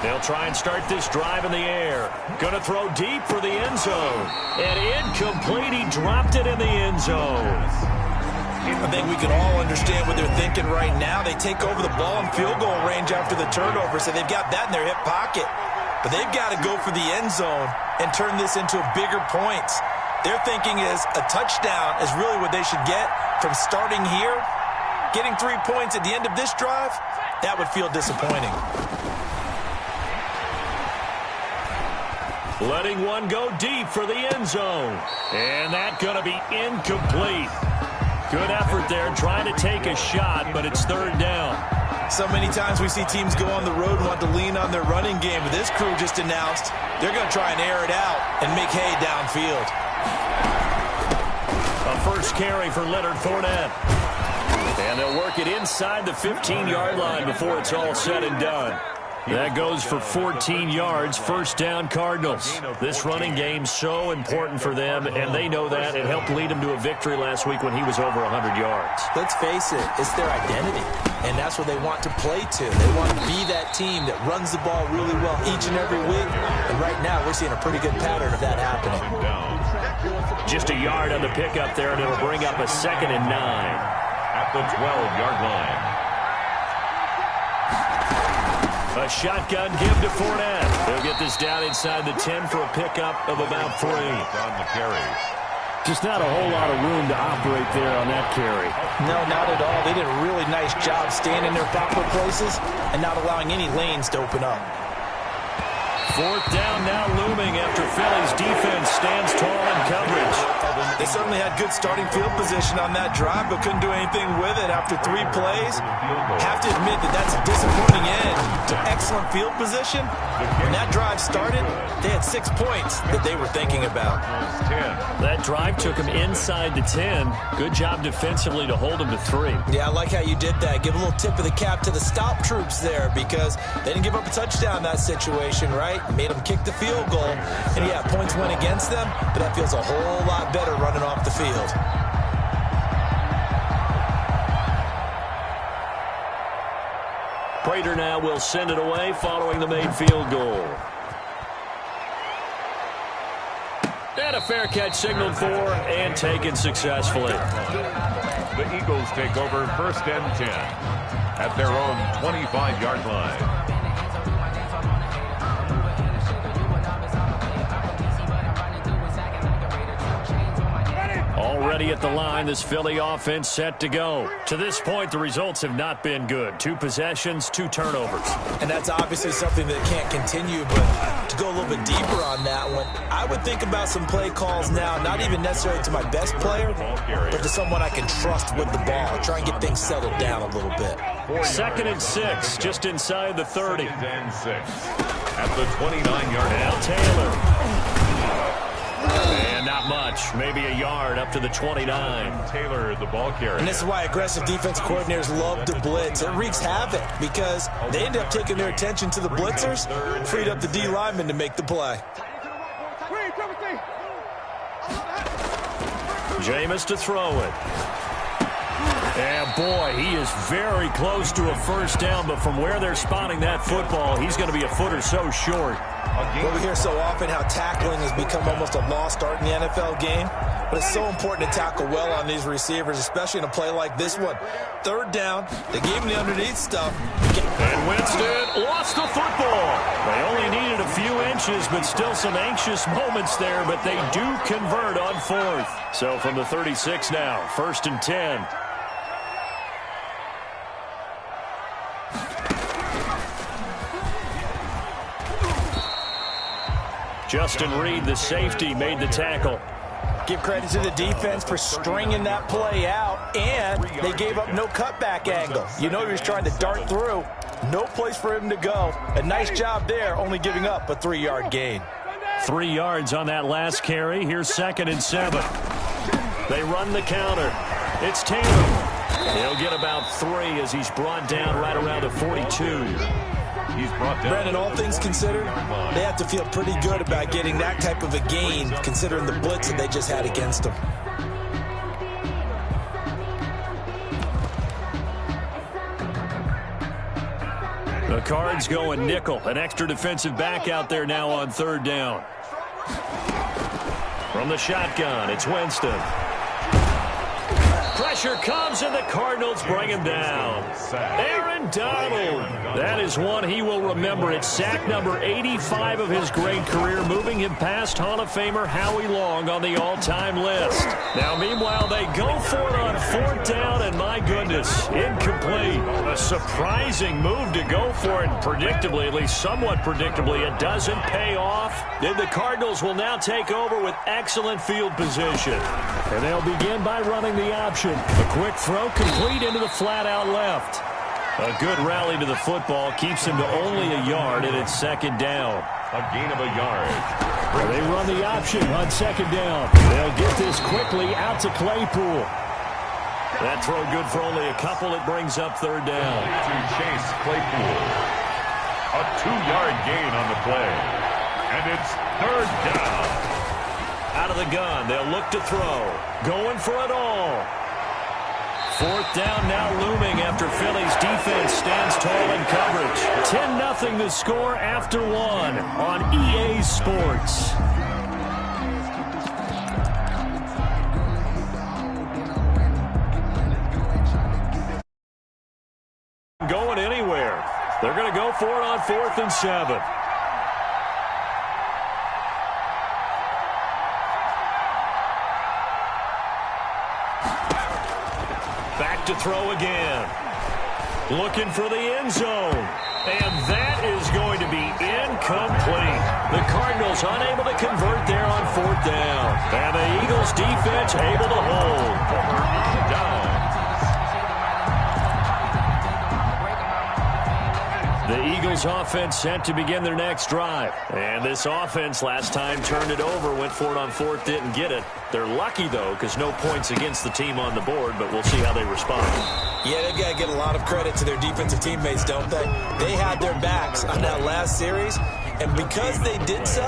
They'll try and start this drive in the air. Going to throw deep for the end zone. And incomplete. He dropped it in the end zone. I think we can all understand what they're thinking right now. They take over the ball in field goal range after the turnover, so they've got that in their hip pocket. But they've got to go for the end zone and turn this into bigger points. Their thinking is a touchdown is really what they should get from starting here. Getting 3 points at the end of this drive, that would feel disappointing. Letting one go deep for the end zone. And that's going to be incomplete. Good effort there trying to take a shot, but it's third down. So many times we see teams go on the road and want to lean on their running game, but this crew just announced they're going to try and air it out and make hay downfield. A first carry for Leonard Fournette. And they'll work it inside the 15-yard line before it's all said and done. That goes for 14 yards, first down Cardinals. This running game's so important for them, and they know that. It helped lead them to a victory last week when he was over 100 yards. Let's face it, it's their identity, and that's what they want to play to. They want to be that team that runs the ball really well each and every week, and right now we're seeing a pretty good pattern of that happening. Just a yard on the pickup there, and it'll bring up a 2nd and 9. At the 12-yard line. A shotgun give to Fournette. They'll get this down inside the 10 for a pickup of about 3. On the carry. Just not a whole lot of room to operate there on that carry. No, not at all. They did a really nice job staying in their proper places and not allowing any lanes to open up. 4th down now looming after Philly's defense stands tall in coverage. They certainly had good starting field position on that drive, but couldn't do anything with it after 3 plays. Have to admit that that's a disappointing end to excellent field position. When that drive started, they had 6 points that they were thinking about. That drive took them inside the 10. Good job defensively to hold them to 3. Yeah, I like how you did that. Give a little tip of the cap to the stop troops there because they didn't give up a touchdown in that situation, right? Made them kick the field goal. And yeah, points went against them, but that feels a whole lot better running off the field. Prater now will send it away following the made field goal. And a fair catch signaled for and taken successfully. The Eagles take over 1st and 10 at their own 25-yard line. Already at the line, this Philly offense set to go. To this point, the results have not been good. 2 possessions, 2 turnovers. And that's obviously something that can't continue, but to go a little bit deeper on that one, I would think about some play calls now, not even necessarily to my best player, but to someone I can trust with the ball. Try and get things settled down a little bit. 2nd and 6, just inside the 30. 2nd and 6 at the 29-yard line. Now Taylor. And not much, maybe a yard up to the 29. Taylor, the ball carrier. And this is why aggressive defense coordinators love to blitz. It wreaks havoc because they end up taking their attention to the blitzers, freed up the D lineman to make the play. Jameis to throw it. And boy, he is very close to a first down, but from where they're spotting that football, he's going to be a foot or so short. Well, we hear so often how tackling has become almost a lost art in the NFL game, but it's so important to tackle well on these receivers, especially in a play like this one. 3rd down, they gave him the underneath stuff. And Winston lost the football. They only needed a few inches, but still some anxious moments there, but they do convert on 4th. So from the 36 now, 1st and 10. Justin Reed, the safety, made the tackle. Give credit to the defense for stringing that play out, and they gave up no cutback angle. You know he was trying to dart through. No place for him to go. A nice job there, only giving up a 3-yard gain. 3 yards on that last carry. Here's 2nd and 7. They run the counter. It's Taylor. He'll get about 3 as he's brought down right around the 42. He's brought down. Brandon, all things considered, they have to feel pretty good about getting that type of a gain, considering the blitz that they just had against them. The Cards going nickel. An extra defensive back out there now on third down. From the shotgun, it's Winston. Pressure comes, and the Cardinals bring him down. Aaron Donald. That is one he will remember. It's sack number 85 of his great career, moving him past Hall of Famer Howie Long on the all-time list. Now, meanwhile, they go for it on fourth down, and my goodness, incomplete. A surprising move to go for it, predictably, at least somewhat predictably, it doesn't pay off. Then the Cardinals will now take over with excellent field position. And they'll begin by running the option. A quick throw complete into the flat-out left. A good rally to the football keeps him to only a yard, and it's second down. A gain of a yard. They run the option on second down. They'll get this quickly out to Claypool. That throw good for only a couple. It brings up third down. To Chase Claypool. A 2-yard gain on the play. And it's third down. Out of the gun, they'll look to throw. Going for it all. Fourth down now looming after Philly's defense stands tall in coverage. 10-0 the score after one on EA Sports. Going anywhere. They're going to go for it on 4th and 7. To throw again. Looking for the end zone. And that is going to be incomplete. The Cardinals unable to convert there on fourth down. And the Eagles defense able to hold. The Eagles offense set to begin their next drive. And this offense last time turned it over, went for it on fourth, didn't get it. They're lucky, though, because no points against the team on the board, but we'll see how they respond. Yeah, they've got to get a lot of credit to their defensive teammates, don't they? They had their backs on that last series, and because they did so,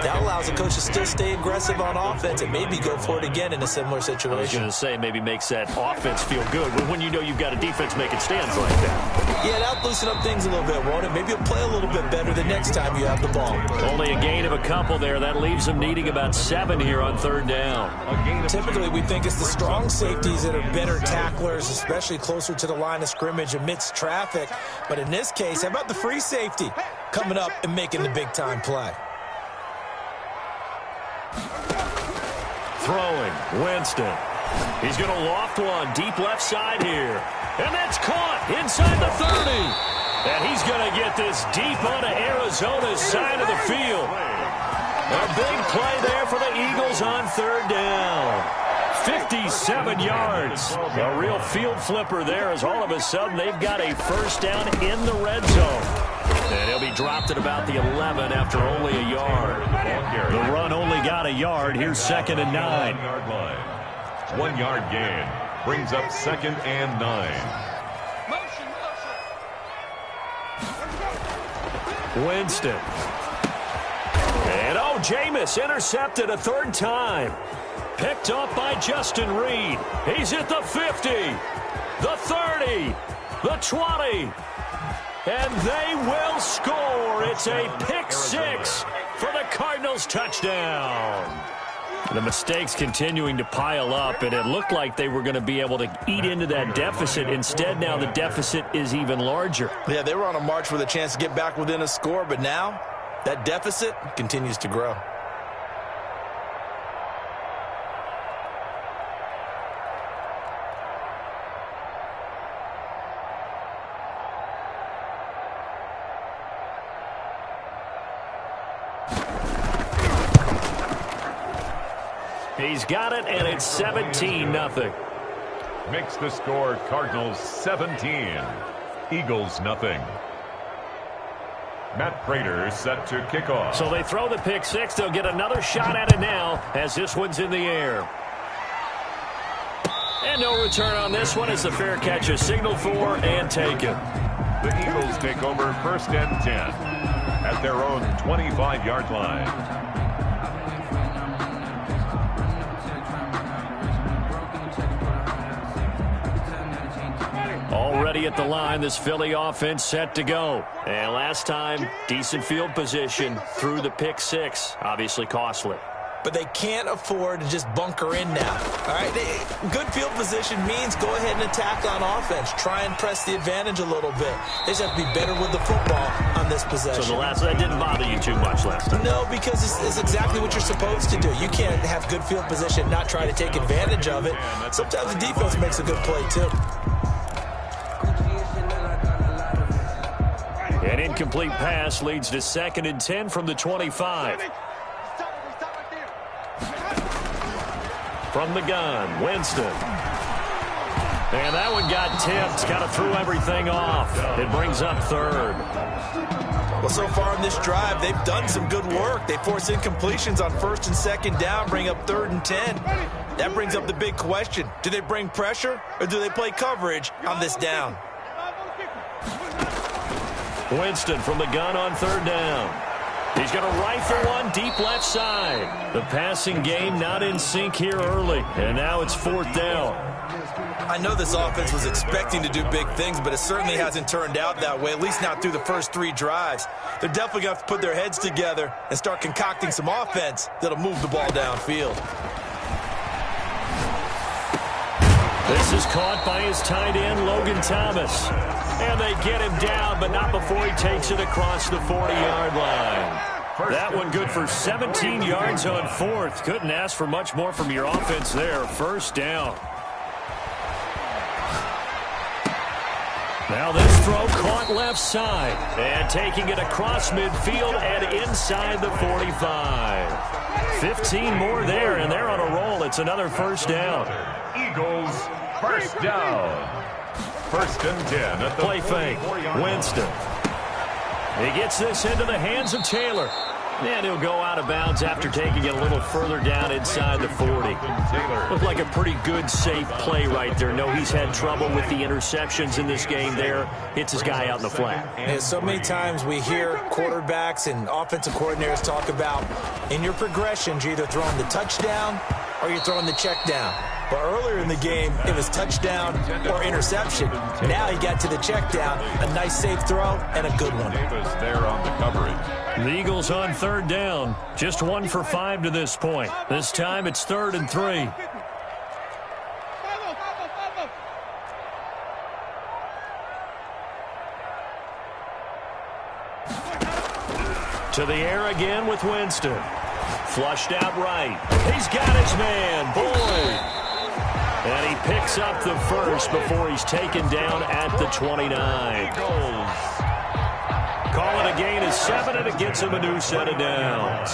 that allows the coach to still stay aggressive on offense and maybe go for it again in a similar situation. I was going to say maybe makes that offense feel good when you know you've got a defense making stands like that. Yeah, that'll loosen up things a little bit, won't it? Maybe you'll play a little bit better the next time you have the ball. Only a gain of a couple there. That leaves them needing about 7 here on third down. Typically, we think it's the strong safeties that are better tacklers, especially closer to the line of scrimmage amidst traffic. But in this case, how about the free safety coming up and making the big-time play? Throwing, Winston. He's going to loft one deep left side here. And that's caught inside the 30. And he's going to get this deep onto Arizona's side of the field. A big play there for the Eagles on third down. 57 yards. A real field flipper there as all of a sudden they've got a first down in the red zone. And he'll be dropped at about the 11 after only a yard. The run only got a yard. Here's 2nd and 9. 1 yard gain brings up 2nd and 9. Winston. And Jameis intercepted a third time. Picked up by Justin Reed. He's at the 50, the 30, the 20. And they will score. It's a pick six for the Cardinals touchdown. The mistakes continuing to pile up, and it looked like they were going to be able to eat into that deficit. Instead, now the deficit is even larger. Yeah, they were on a march with a chance to get back within a score, but now that deficit continues to grow. He's got it, and it's 17-0. Makes the score Cardinals 17, Eagles nothing. Matt Prater set to kick off. So they throw the pick six. They'll get another shot at it now as this one's in the air. And no return on this one as the fair catch is signaled for and taken. The Eagles take over 1st and 10 at their own 25-yard line. Already ready at the line. This Philly offense set to go. And last time, decent field position through the pick six. Obviously costly. But they can't afford to just bunker in now. All right, good field position means go ahead and attack on offense. Try and press the advantage a little bit. They just have to be better with the football on this possession. So that didn't bother you too much last time? No, because it's exactly what you're supposed to do. You can't have good field position, not try to take advantage of it. Sometimes the defense makes a good play, too. An incomplete pass leads to 2nd and 10 from the 25. From the gun, Winston. And that one got tipped. Kind of threw everything off. It brings up 3rd. Well, so far in this drive, they've done some good work. They force incompletions on 1st and 2nd down, bring up 3rd and 10. That brings up the big question. Do they bring pressure or do they play coverage on this down? Winston from the gun on 3rd down. He's going to rifle one deep left side. The passing game not in sync here early. And now it's 4th down. I know this offense was expecting to do big things, but it certainly hasn't turned out that way, at least not through the first 3 drives. They're definitely going to have to put their heads together and start concocting some offense that'll move the ball downfield. This is caught by his tight end, Logan Thomas. And they get him down, but not before he takes it across the 40-yard line. That one good for 17 yards on 4th. Couldn't ask for much more from your offense there. 1st down. Now this throw caught left side. And taking it across midfield and inside the 45. 15 more there, and they're on a roll. It's another 1st down. Eagles, 1st down. 1st and 10 at the play fake. Winston. He gets this into the hands of Taylor. And he'll go out of bounds after taking it a little further down inside the 40. Looked like a pretty good, safe play right there. No, he's had trouble with the interceptions in this game there. Hits his guy out in the flat. And so many times we hear quarterbacks and offensive coordinators talk about in your progressions, you're either throwing the touchdown or you're throwing the check down. But earlier in the game, it was touchdown or interception. Now he got to the check down, a nice safe throw, and a good one. Davis there on the coverage. The Eagles on 3rd down. Just 1 for 5 to this point. This time it's 3rd and 3. To the air again with Winston. Flushed out right. He's got his man, Boyd. And he picks up the 1st before he's taken down at the 29. Call it a gain of 7, and it gets him a new set of downs.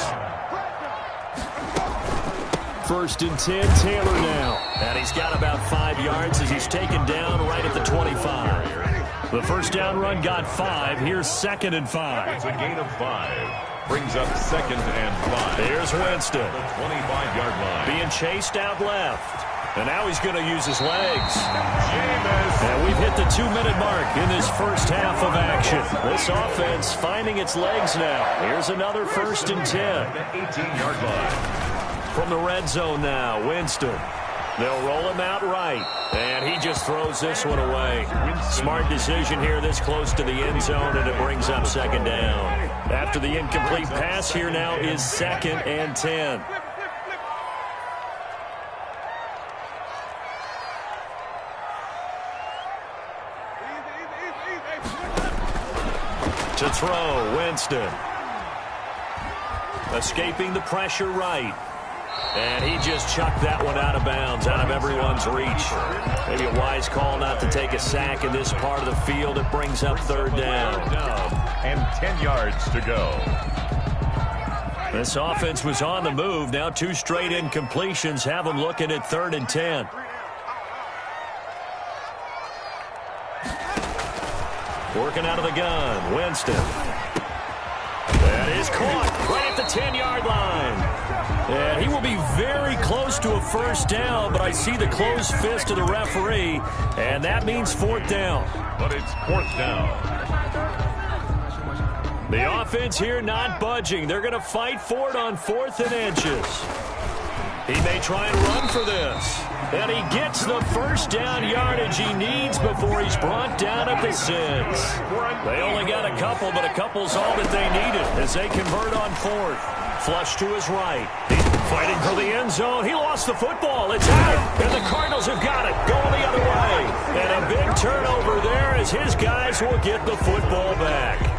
1st and 10, Taylor now. And he's got about 5 yards as he's taken down right at the 25. The 1st down run got 5. Here's 2nd and 5. It's a gain of 5. Brings up 2nd and 5. Here's Winston. The 25-yard line. Being chased out left. And now he's going to use his legs. And we've hit the 2-minute mark in this first half of action. This offense finding its legs now. Here's another 1st and 10. The 18-yard line. From the red zone now, Winston. They'll roll him out right. And he just throws this one away. Smart decision here this close to the end zone, and it brings up 2nd down. After the incomplete pass, here now is 2nd and 10. To throw, Winston. Escaping the pressure right. And he just chucked that one out of bounds, out of everyone's reach. Maybe a wise call not to take a sack in this part of the field. It brings up 3rd down. And 10 yards to go. This offense was on the move. Now 2 straight incompletions have them looking at 3rd and 10. Working out of the gun, Winston. That is caught right at the 10-yard line. And he will be very close to a 1st down, but I see the closed fist of the referee, and that means 4th down. But it's 4th down. The offense here not budging. They're going to fight for it on 4th and inches. He may try and run for this. And he gets the first down yardage he needs before he's brought down at the 6. They only got a couple, but a couple's all that they needed as they convert on 4th. Flush to his right. He's fighting for the end zone. He lost the football. It's out. And the Cardinals have got it. Going the other way. And a big turnover there as his guys will get the football back.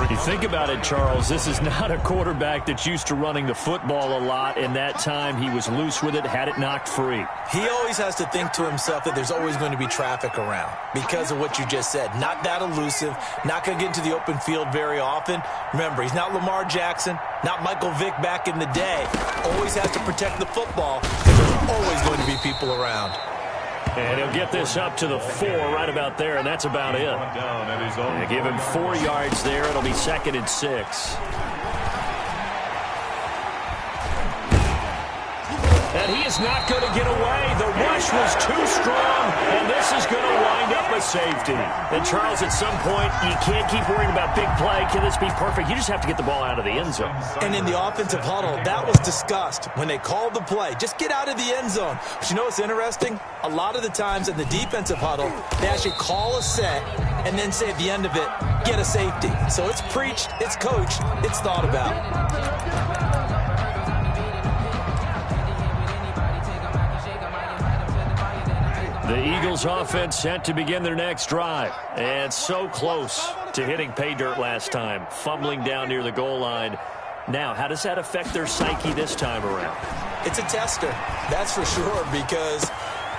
You think about it, Charles, this is not a quarterback that's used to running the football a lot. In that time, he was loose with it, had it knocked free. He always has to think to himself that there's always going to be traffic around because of what you just said. Not that elusive, not going to get into the open field very often. Remember, he's not Lamar Jackson, not Michael Vick back in the day. Always has to protect the football because there's always going to be people around. And he'll get this up to the 4 right about there, and that's about it. They give him 4 yards there. It'll be 2nd and 6. And he is not going to get away. The rush was too strong, and this is going to wind up a safety. And, Charles, at some point, you can't keep worrying about big play. Can this be perfect? You just have to get the ball out of the end zone. And in the offensive huddle, that was discussed when they called the play. Just get out of the end zone. But you know what's interesting? A lot of the times in the defensive huddle, they actually call a set and then say at the end of it, get a safety. So it's preached, it's coached, it's thought about. The Eagles offense set to begin their next drive. And so close to hitting pay dirt last time, fumbling down near the goal line. Now, how does that affect their psyche this time around? It's a tester, that's for sure, because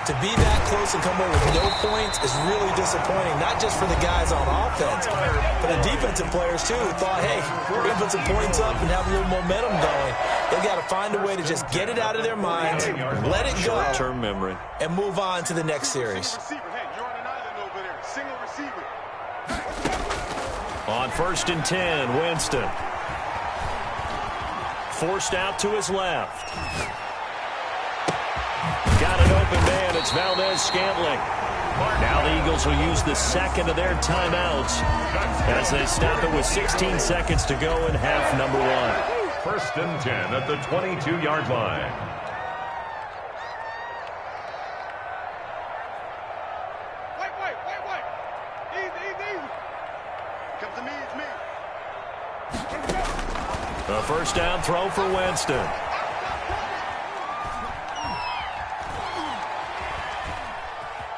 to be that close and come away with no points is really disappointing, not just for the guys on offense, but the defensive players, too, who thought, hey, we're going to put some points up and have a little momentum going. They've got to find a way to just get it out of their minds, let it go, short-term memory, and move on to the next series. On 1st and 10, Winston. Forced out to his left. Got an open man. It's Valdez-Scantling. Now the Eagles will use the 2nd of their timeouts as they stop it with 16 seconds to go in half number 1. 1st and 10 at the 22-yard line. Wait. Easy. Come to me, it's me. A 1st down throw for Winston.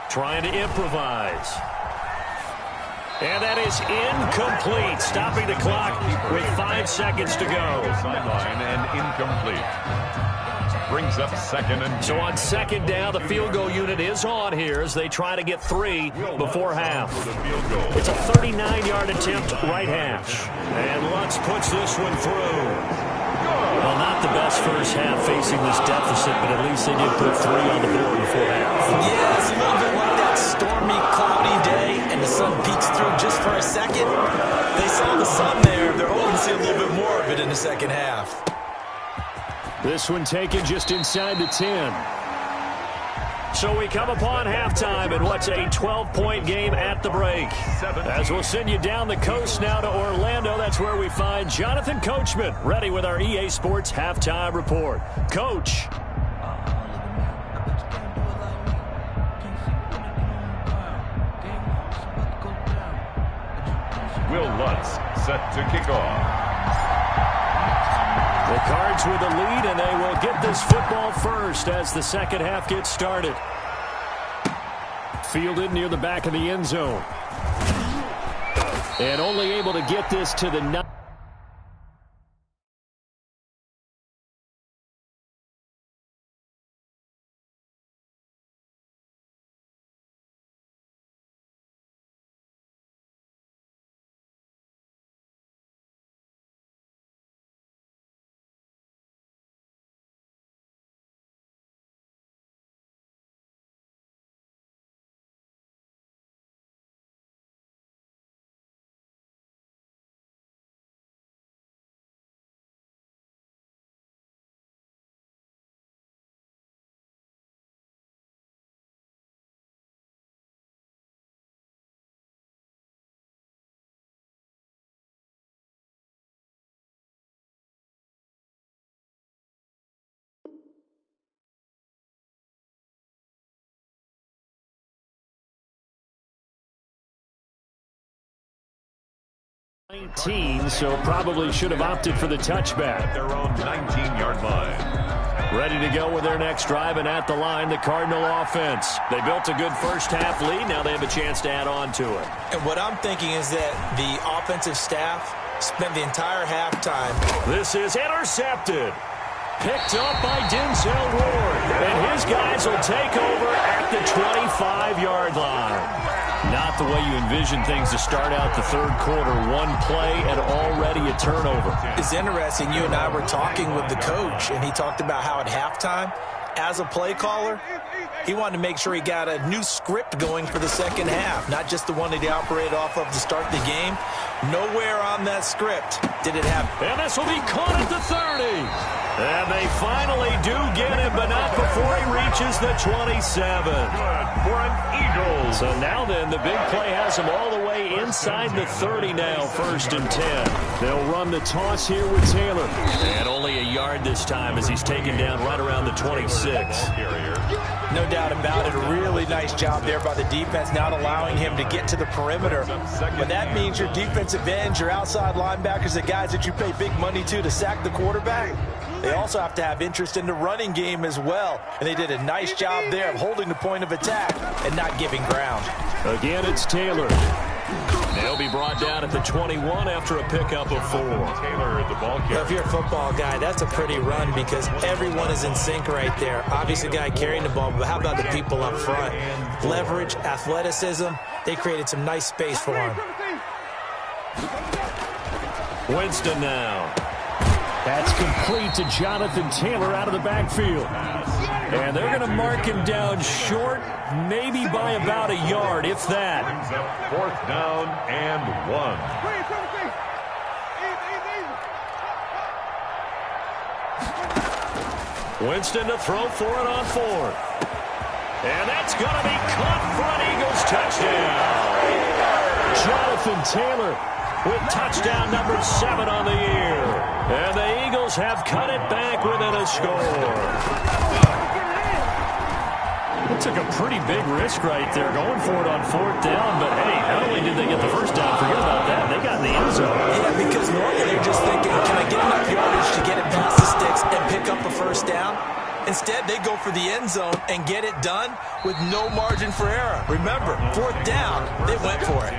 Trying to improvise. And that is incomplete, stopping the clock with 5 seconds to go. Sideline and incomplete. Brings up 2nd and 10. So on 2nd down, the field goal unit is on here as they try to get 3 before half. It's a 39-yard attempt right hash. And Lutz puts this one through. Well, not the best first half facing this deficit, but at least they did put 3 on the board before half. Yeah, it's a little bit like that stormy, cloudy day, and the sun peeks through just for a second. They saw the sun there. They're hoping to see a little bit more of it in the second half. This one taken just inside the 10. So we come upon halftime in what's a 12-point game at the break. As we'll send you down the coast now to Orlando, that's where we find Jonathan Coachman ready with our EA Sports Halftime Report. Coach. Will Lutz set to kick off. The Cards with the lead, and they will get this football first as the second half gets started. Fielded near the back of the end zone. And only able to get this to the 9. 19, so probably should have opted for the touchback. At their own 19-yard line. Ready to go with their next drive, and at the line, the Cardinal offense. They built a good first-half lead. Now they have a chance to add on to it. And what I'm thinking is that the offensive staff spent the entire halftime. This is intercepted. Picked up by Denzel Ward. And his guys will take over at the 25-yard line. Not the way you envision things to start out the third quarter. One play and already a turnover. It's interesting. You and I were talking with the coach, and he talked about how at halftime, as a play caller, he wanted to make sure he got a new script going for the second half, not just the one that he operated off of to start the game. Nowhere on that script did it have. And this will be caught at the 30. And they finally do get him, but not before he reaches the 27. Good for an Eagle. So now then, the big play has him all the way inside the 30 now, 1st and 10. They'll run the toss here with Taylor. And only a yard this time as he's taken down right around the 26. No doubt about it. A really nice job there by the defense, not allowing him to get to the perimeter. But that means your defensive ends, your outside linebackers, the guys that you pay big money to sack the quarterback, they also have to have interest in the running game as well. And they did a nice job there of holding the point of attack and not giving ground. Again, it's Taylor. They'll be brought down at the 21 after a pickup of 4. Taylor, the ball carrier. Well, if you're a football guy, that's a pretty run because everyone is in sync right there. Obviously, the guy carrying the ball, but how about the people up front? Leverage, athleticism, they created some nice space for him. Winston now. That's complete to Jonathan Taylor out of the backfield. And they're going to mark him down short, maybe by about a yard, if that. 4th down and 1. Winston to throw for it on 4th. And that's going to be caught for an Eagles touchdown. Jonathan Taylor with touchdown number 7 on the year. And the Eagles have cut it back within a score. It took a pretty big risk right there going for it on 4th down. But, hey, not only did they get the first down, forget about that, they got in the end zone. Yeah, because normally they're just thinking, can I get enough yardage to get it past the sticks and pick up a first down? Instead, they go for the end zone and get it done with no margin for error. Remember, 4th down, they went for it.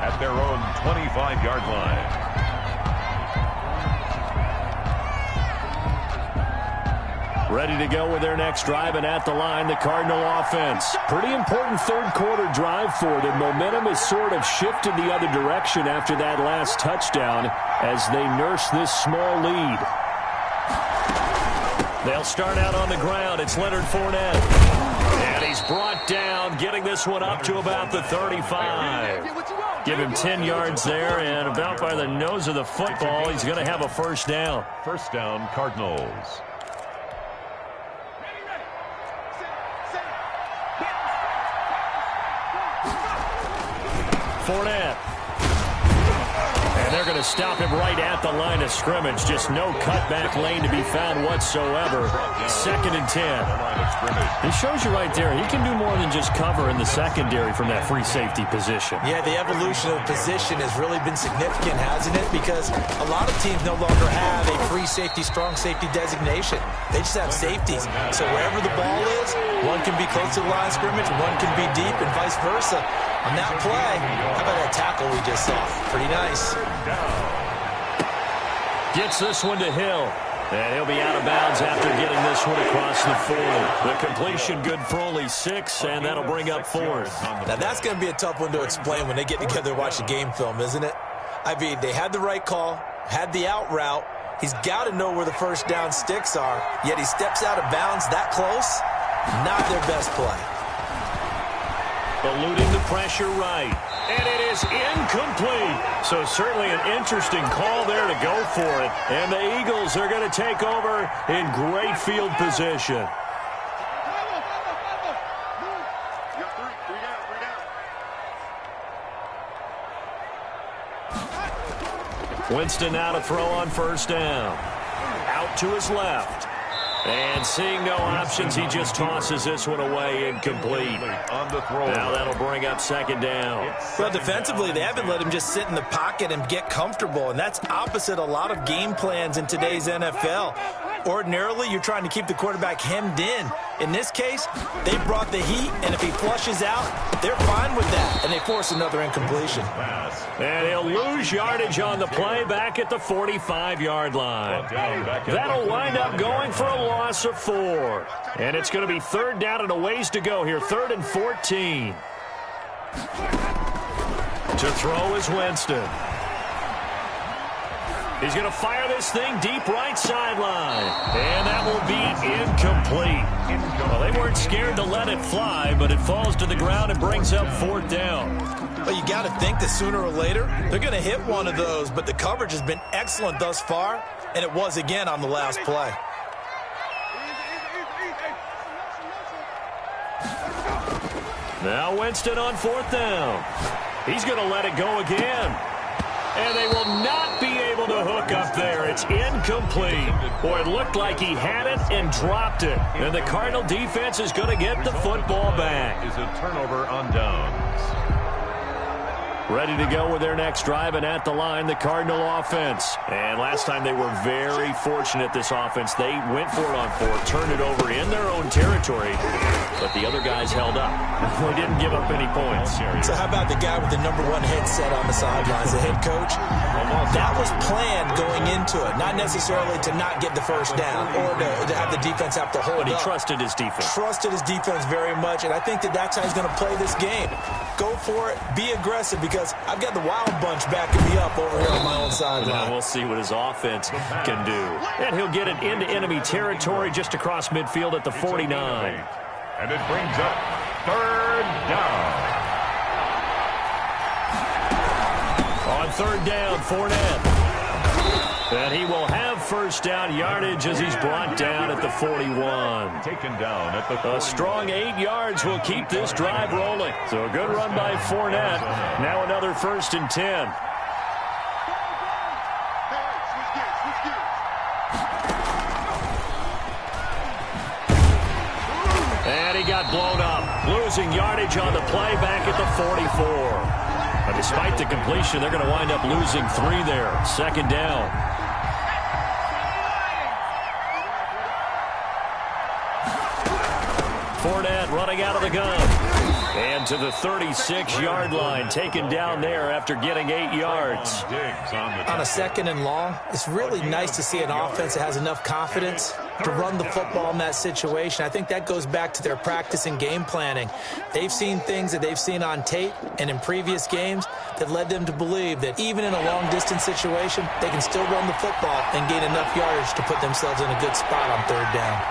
At their own 25-yard line. Ready to go with their next drive, and at the line, the Cardinal offense. Pretty important third quarter drive for them. Momentum has sort of shifted the other direction after that last touchdown as they nurse this small lead. They'll start out on the ground. It's Leonard Fournette. And he's brought down, getting this one up to about the 35. Give him 10 yards there, and about by the nose of the football, he's going to have a first down. 1st down, Cardinals. Fournette. And they're going to stop him right at the line of scrimmage. Just no cutback lane to be found whatsoever. 2nd and 10. This shows you right there, he can do more than just cover in the secondary from that free safety position. Yeah, the evolution of the position has really been significant, hasn't it? Because a lot of teams no longer have a free safety, strong safety designation. They just have safeties. So wherever the ball is, one can be close to the line of scrimmage, one can be deep, and vice versa. On that play, how about that tackle we just saw? Pretty nice. Gets this one to Hill. And he'll be out of bounds after getting this one across the 40. The completion good for only 6, and that'll bring up 4th. Now that's going to be a tough one to explain when they get together and watch the game film, isn't it? I mean, they had the right call, had the out route. He's got to know where the first down sticks are, yet he steps out of bounds that close. Not their best play. Eluding the pressure right. And it is incomplete. So certainly an interesting call there to go for it. And the Eagles are going to take over in great field position. Winston now to throw on 1st down. Out to his left. And seeing no options, he just tosses this one away, incomplete. Now that'll bring up second down. Well, defensively, they haven't let him just sit in the pocket and get comfortable, and that's opposite a lot of game plans in today's NFL. Ordinarily, you're trying to keep the quarterback hemmed in. In this case, they brought the heat, and if he flushes out, they're fine with that, and they force another incompletion. And he'll lose yardage on the play back at the 45-yard line. That'll wind up going for a loss of 4. And it's going to be third down and a ways to go here, 3rd and 14. To throw is Winston. He's going to fire this thing deep right sideline. And that will be incomplete. Well, they weren't scared to let it fly, but it falls to the ground and brings up 4th down. Well, you got to think that sooner or later they're going to hit one of those, but the coverage has been excellent thus far, and it was again on the last play. Now Winston on 4th down. He's going to let it go again. And they will not be able to hook up there. It's incomplete. Boy, it looked like he had it and dropped it. And the Cardinal defense is going to get the football back. Is a turnover on downs. Ready to go with their next drive, and at the line, the Cardinal offense. And last time they were very fortunate, this offense. They went for it on 4th, turned it over in their own territory, but the other guys held up. They didn't give up any points. So how about the guy with the #1 headset on the sidelines, the head coach? That was planned going into it, not necessarily to not get the first down or to have the defense have to hold up. But he trusted his defense. Trusted his defense very much, and I think that's how he's going to play this game. Go for it, be aggressive, because I've got the wild bunch backing me up over here on my own sideline. We'll see what his offense can do. And he'll get it into enemy territory just across midfield at the 49. And it brings up 3rd down. On 3rd down, Fournette. And he will have first down yardage as he's brought down at the 41. Taken down at the 41. A strong 8 yards will keep this drive rolling. So a good run by Fournette. Now another 1st and 10. And he got blown up. Losing yardage on the play back at the 44. But despite the completion, they're going to wind up losing 3 there. 2nd down. Fournette running out of the gun. And to the 36-yard line, taken down there after getting 8 yards. On a 2nd and long, it's really nice to see an offense that has enough confidence to run the football in that situation. I think that goes back to their practice and game planning. They've seen things that they've seen on tape and in previous games that led them to believe that even in a long-distance situation, they can still run the football and gain enough yardage to put themselves in a good spot on 3rd down.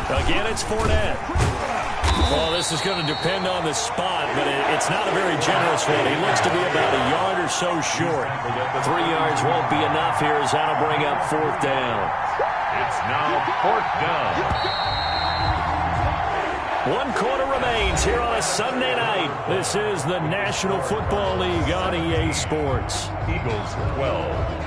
Again, it's Fournette. Well, this is going to depend on the spot, but it's not a very generous one. He looks to be about a yard or so short. 3 yards won't be enough here as that'll bring up 4th down. It's now 4th down. 1 quarter remains here on a Sunday night. This is the National Football League on EA Sports. Eagles 12.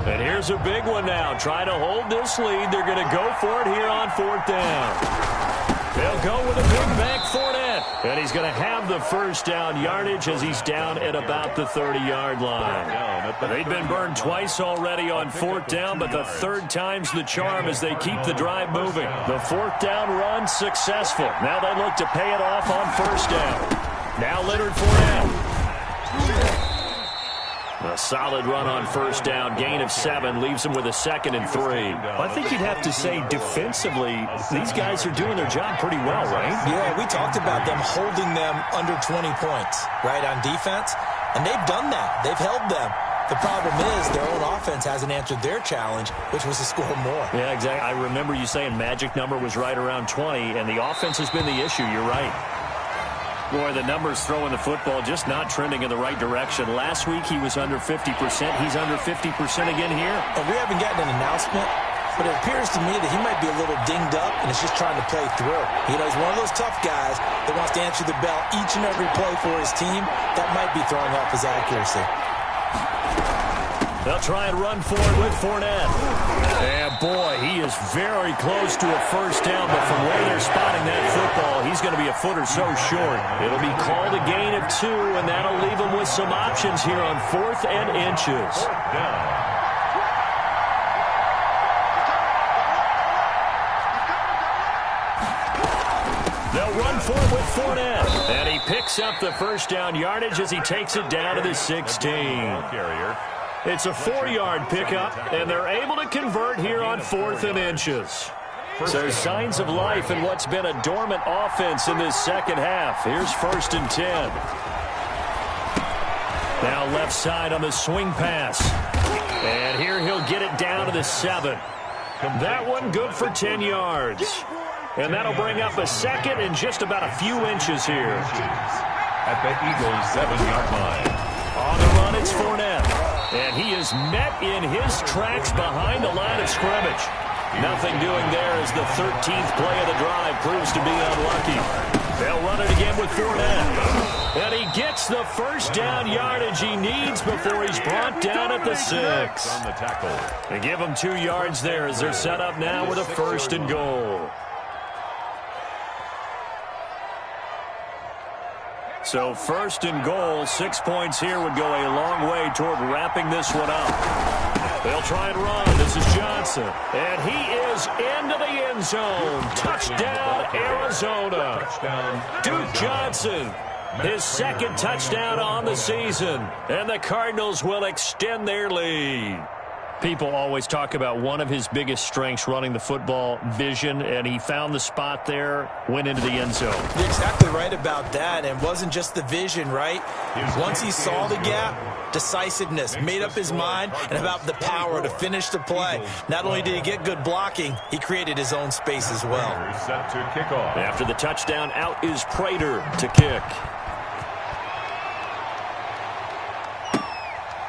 And here's a big one now. Try to hold this lead. They're going to go for it here on 4th down. They'll go with a big back Fournette. And he's going to have the first down yardage as he's down at about the 30-yard line. They've been burned twice already on 4th down, but the 3rd time's the charm as they keep the drive moving. The 4th down run successful. Now they look to pay it off on 1st down. Now Leonard Fournette. A solid run on 1st down. Gain of 7 leaves him with a 2nd and 3. I think you'd have to say defensively, these guys are doing their job pretty well, right? Yeah, we talked about them holding them under 20 points, right, on defense. and they've done that. They've held them. The problem is their own offense hasn't answered their challenge, which was to score more. Yeah, exactly. I remember you saying magic number was right around 20, and the offense has been the issue. You're right. Boy, the numbers throwing the football just not trending in the right direction. Last week he was under 50%. He's under 50% again here. And we haven't gotten an announcement, but it appears to me that he might be a little dinged up and is just trying to play through. You know, he's one of those tough guys that wants to answer the bell each and every play for his team. That might be throwing off his accuracy. They'll try and run for it with Fournette. And, boy, he is very close to a first down, but from where they're spotting that football, he's going to be a foot or so short. It'll be called a gain of 2, and that'll leave him with some options here on 4th and inches. They'll run for it with Fournette. And he picks up the first down yardage as he takes it down to the 16. It's a 4-yard pickup, and they're able to convert here on 4th and inches. So signs of life in what's been a dormant offense in this second half. Here's 1st and 10. Now left side on the swing pass. And here he'll get it down to the 7. That one good for 10 yards. And that'll bring up a second and just about a few inches here. At the Eagles' 7-yard line. On the run, it's Fournette. And he is met in his tracks behind the line of scrimmage. Nothing doing there as the 13th play of the drive proves to be unlucky. They'll run it again with Fournette. And he gets the first down yardage he needs before he's brought down at the 6. On the tackle. They give him 2 yards there as they're set up now with a 1st and goal. So 1st and goal, 6 points here would go a long way toward wrapping this one up. They'll try and run. This is Johnson. And he is into the end zone. Touchdown, Arizona. Duke Johnson, his 2nd touchdown on the season. And the Cardinals will extend their lead. People always talk about one of his biggest strengths running the football, vision, and he found the spot there, went into the end zone. You're exactly right about that, and it wasn't just the vision, right? Once he saw the gap, decisiveness, made up his mind, and about the power to finish the play. Not only did he get good blocking, he created his own space as well. Set to kick off. After the touchdown, out is Prater to kick.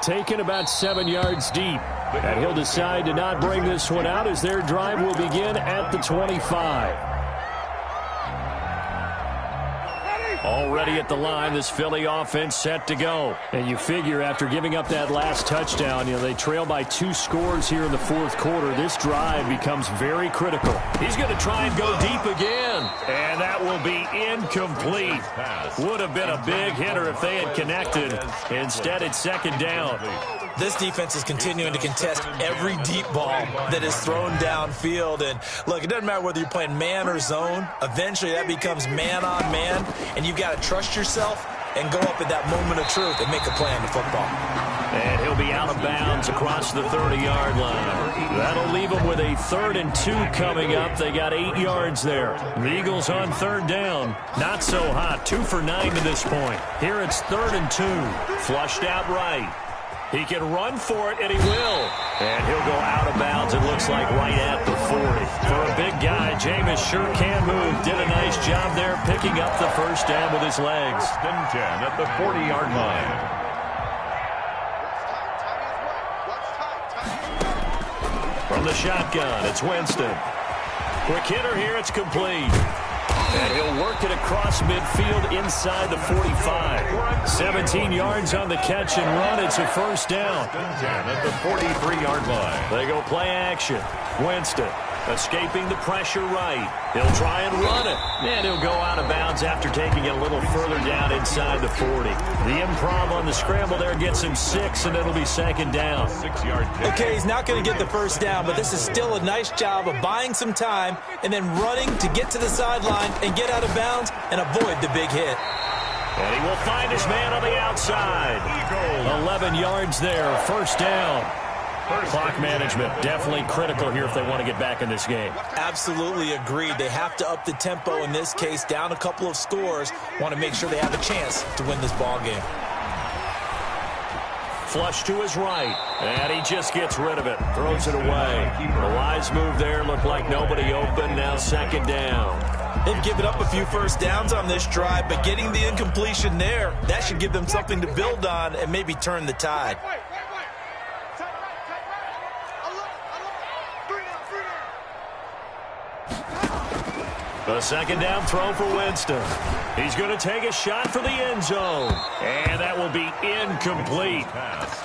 Taken about 7 yards deep. And he'll decide to not bring this one out as their drive will begin at the 25. Already at the line, this Philly offense set to go. And you figure after giving up that last touchdown, they trail by 2 scores here in the 4th quarter. This drive becomes very critical. He's going to try and go deep again. And that will be incomplete. Would have been a big hitter if they had connected. Instead, it's 2nd down. This defense is continuing to contest every deep ball that is thrown downfield. And, look, it doesn't matter whether you're playing man or zone. Eventually, that becomes man-on-man, and you've got to trust yourself and go up at that moment of truth and make a play on the football. And he'll be out of bounds across the 30-yard line. That'll leave them with a 3rd and 2 coming up. They got 8 yards there. The Eagles on 3rd down. Not so hot. 2 for 9 to this point. Here it's 3rd and 2. Flushed out right. He can run for it, and he will. And he'll go out of bounds, it looks like, right at the 40. For a big guy, Jameis sure can move. Did a nice job there picking up the first down with his legs. 1st and 10 at the 40-yard line. From the shotgun, it's Winston. Quick hitter here, it's complete. And he'll work it across midfield inside the 45. 17 yards on the catch and run. It's a first down. 10 at the 43-yard line. They go play action. Winston escaping the pressure right. He'll try and run it. And he'll go out of bounds after taking it a little further down inside the 40. The improv on the scramble there gets him 6, and it'll be 2nd down. 6-yard kick. Okay, he's not going to get the first down, but this is still a nice job of buying some time and then running to get to the sideline and get out of bounds and avoid the big hit. And he will find his man on the outside. 11 yards there, first down. Clock management definitely critical here if they want to get back in this game. Absolutely agreed. They have to up the tempo in this case, down a couple of scores. Want to make sure they have a chance to win this ball game. flush to his right. And he just gets rid of it. Throws it away. A wise move there. Looked like nobody open. Now second down. They've given up a few first downs on this drive, but getting the incompletion there, that should give them something to build on and maybe turn the tide. The second down throw for Winston. He's going to take a shot for the end zone. And that will be incomplete.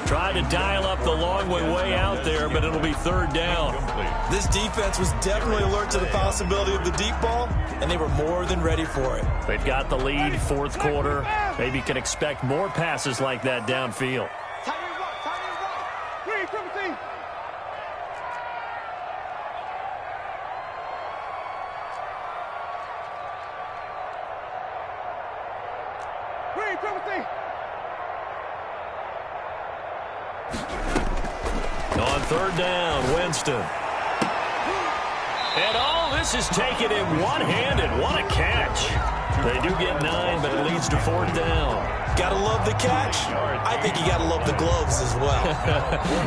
Tried to dial up the long way out there, but it'll be third down. This defense was definitely alert to the possibility of the deep ball, and they were more than ready for it. They've got the lead, fourth quarter. Maybe can expect more passes like that downfield. On third down, Winston. And this is taken in one-handed. What a catch. They do get 9, but it leads to fourth down. Gotta love the catch. I think you gotta love the gloves as well.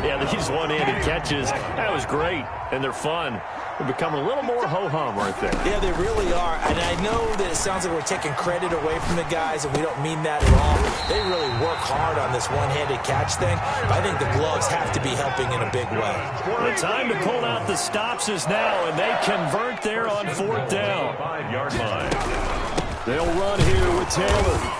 Yeah, these one-handed catches, that was great, and they're fun. They're becoming a little more ho-hum right there. Yeah, they really are. And I know that it sounds like we're taking credit away from the guys, and we don't mean that at all. They really work hard on this one-handed catch thing. But I think the gloves have to be helping in a big way. The time to pull out the stops is now, and they convert there on fourth down. 5-yard line. They'll run here with Taylor.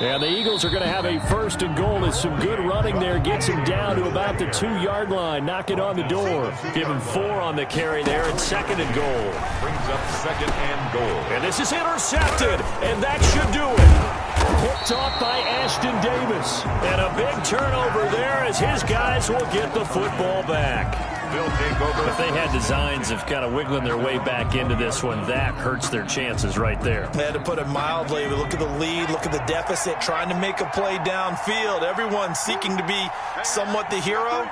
And the Eagles are going to have a first and goal as some good running there gets him down to about the 2-yard line. Knock it on the door. Give him 4 on the carry there at second and goal. Brings up second and goal. And this is intercepted, and that should do it. Picked off by Ashton Davis. And a big turnover there as his guys will get the football back. They'll take over. If they had designs of kind of wiggling their way back into this one, that hurts their chances right there. I had to put it mildly. Look at the lead. Look at the deficit. Trying to make a play downfield. Everyone seeking to be somewhat the hero.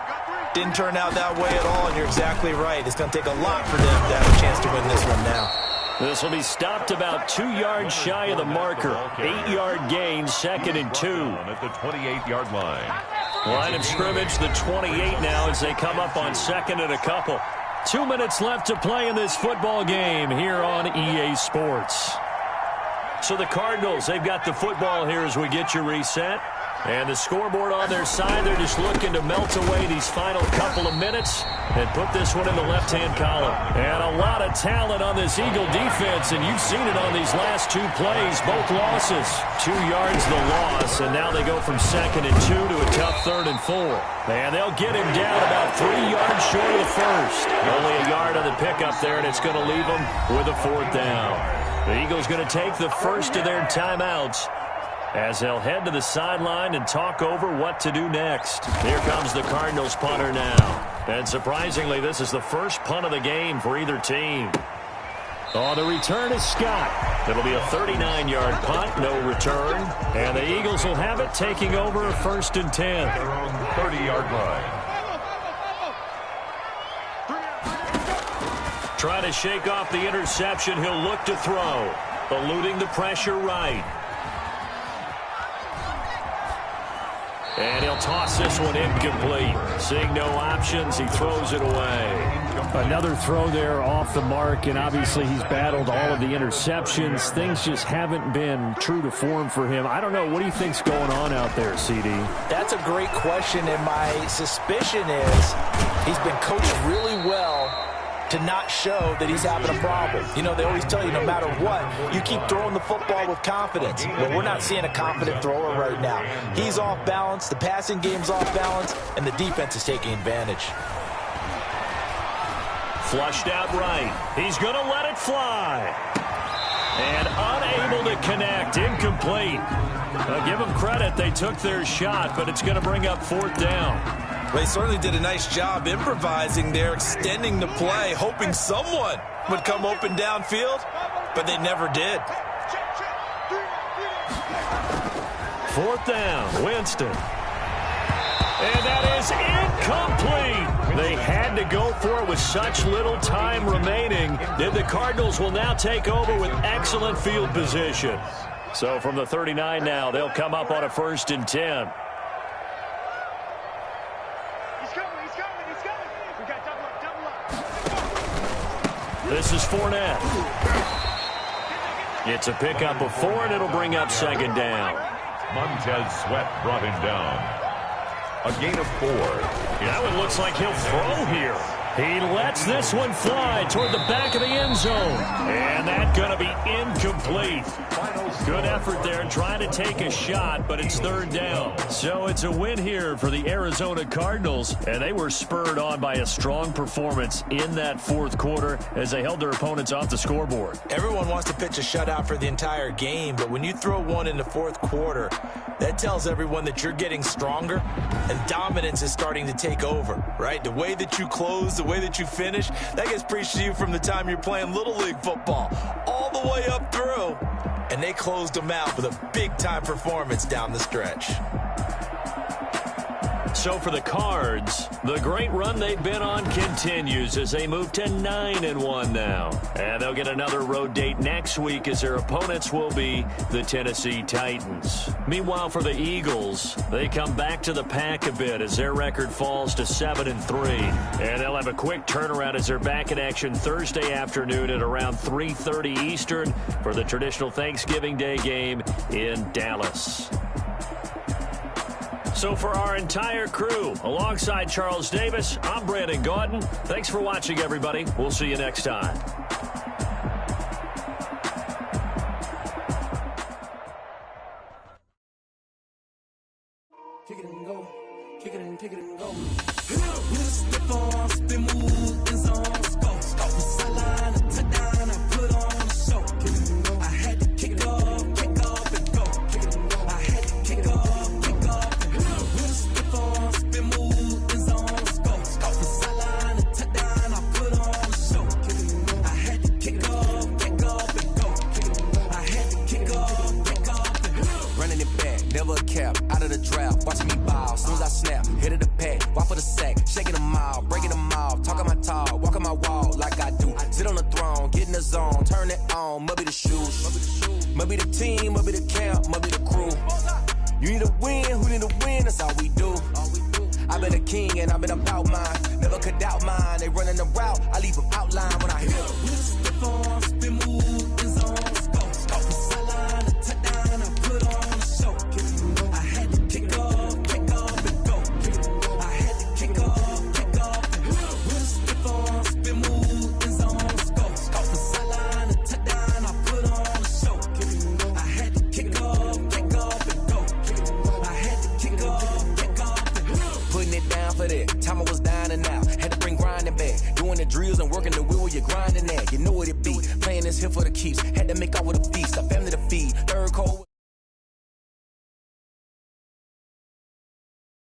Didn't turn out that way at all, and you're exactly right. It's going to take a lot for them to have a chance to win this one now. This will be stopped about 2 yards shy of the marker. 8-yard gain, second and 2. At the 28-yard line. Line of scrimmage, the 28 now as they come up on second and a couple. 2 minutes left to play in this football game here on EA Sports. So the Cardinals, they've got the football here as we get you reset. And the scoreboard on their side, they're just looking to melt away these final couple of minutes and put this one in the left-hand column. And a lot of talent on this Eagle defense, and you've seen it on these last 2 plays, both losses. 2 yards the loss, and now they go from second and 2 to a tough third and 4. And they'll get him down about 3 yards short of the first. Only a yard on the pickup there, and it's going to leave them with a fourth down. The Eagles going to take the first of their timeouts as they'll head to the sideline and talk over what to do next. Here comes the Cardinals punter now. And surprisingly, this is the first punt of the game for either team. On the return is Scott. It'll be a 39-yard punt, no return. And the Eagles will have it, taking over a first and 10. Their own 30-yard line. Trying to shake off the interception, he'll look to throw. Eluding the pressure right. And he'll toss this one incomplete. Seeing no options, he throws it away. Another throw there off the mark, and obviously he's battled all of the interceptions. Things just haven't been true to form for him. I don't know. What do you think's going on out there, CD? That's a great question, and my suspicion is he's been coached really well to not show that he's having a problem. You know, they always tell you no matter what, you keep throwing the football with confidence. Well, we're not seeing a confident thrower right now. He's off balance, the passing game's off balance, and the defense is taking advantage. Flushed out right. He's going to let it fly. And unable to connect. Incomplete. Give them credit. They took their shot, but it's going to bring up fourth down. They certainly did a nice job improvising there, extending the play, hoping someone would come open downfield, but they never did. Fourth down, Winston. And that is incomplete. They had to go for it with such little time remaining. Then the Cardinals will now take over with excellent field position. So from the 39 now, they'll come up on a first and 10. This is Fournette. It's a pickup of 4, and it'll bring up second down. Montez Sweat brought him down. A gain of 4. That one looks like he'll throw here. He lets this one fly toward the back of the end zone. And that's going to be incomplete. Good effort there trying to take a shot, but it's third down. So it's a win here for the Arizona Cardinals, and they were spurred on by a strong performance in that fourth quarter as they held their opponents off the scoreboard. Everyone wants to pitch a shutout for the entire game, but when you throw one in the fourth quarter, that tells everyone that you're getting stronger and dominance is starting to take over, right? The way that you close, the way that you finish, that gets preached to you from the time you're playing Little League football all the way up through. And they closed them out with a big-time performance down the stretch. So for the Cards, the great run they've been on continues as they move to 9-1 now. And they'll get another road date next week as their opponents will be the Tennessee Titans. Meanwhile, for the Eagles, they come back to the pack a bit as their record falls to 7-3. And they'll have a quick turnaround as they're back in action Thursday afternoon at around 3:30 Eastern for the traditional Thanksgiving Day game in Dallas. So for our entire crew, alongside Charles Davis, I'm Brandon Gaudin. Thanks for watching, everybody. We'll see you next time. Kick it and go. Kick it and kick it and go. With a stiff arm, spin move, in zone, go. Off the sideline, a touchdown, I put on a show. Kick it and go. I had to kick off and go. Kick it and go. I had to kick off and go. With a stiff arm, spin move, in zone, go. Off the sideline, a touchdown, I put on a show. Kick it and go. I had to kick off and go. Kick it and go. I had to kick off and go. Running it back, never a cap, out of the draft, watching me ball. Soon as I snap, hit of the pack, walk for the sack, shaking them all, breaking them off, talking my talk, walking my wall like I do. Sit on the throne, get in the zone, turn it on, must be the shoes, must be the team, must be the camp, must be the crew. You need a win, who need a win, that's all we do. I've been a king and I've been about mine, never could doubt mine. They running the route, I leave them outline when I hit them. With a stiff arm, spin move, in zone, go. Off the sideline, a touchdown, I put on a show. I had to kick off and go. I had to kick off and go. With a stiff arm, spin move, in zone, go. Off the sideline, a touchdown, I put on a show. I had to kick off and go. I had to kick off and go. Putting it down for that, time I was down and out. Had to bring grinding back, doing the drills and working the wheel where you're grinding at. You know what it be, playing this here for the keeps. Had to make out with a feast. I felt